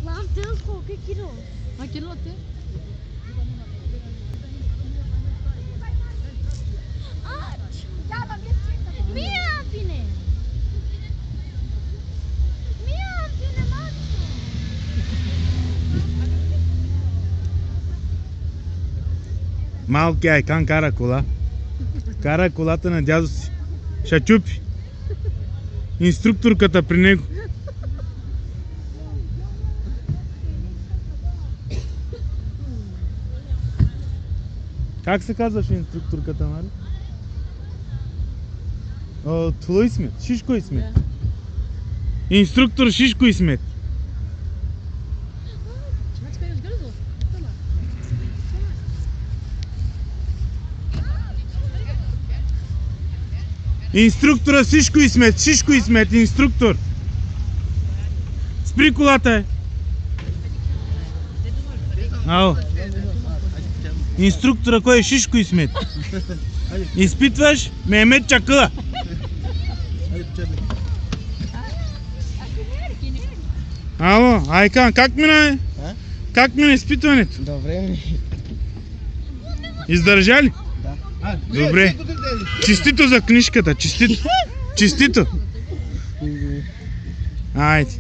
Lan tığız koku kilo. Ha kilo te? Aç. Mia fine. Mia fine macho. Малкия Айкан кара кола. Кара колата на дядо си. Ще чупи. Инструкторката при него. Как се казваше инструкторката, Мари? Тло Исмет, Шишко Исмет. Инструктор Шишко Исмет. Инструктора Шишко Исмет, Шишко Исмет, инструктор. Спри колата е. Ало. Инструктора кой е Шишко Исмет? Изпитваш Мехмет Чакъла. Ало, Айкан, как мина? Как мина изпитването? Добре ми. Издържа ли? Да. Добре. Честито за книжката, честито. Честито. Айде.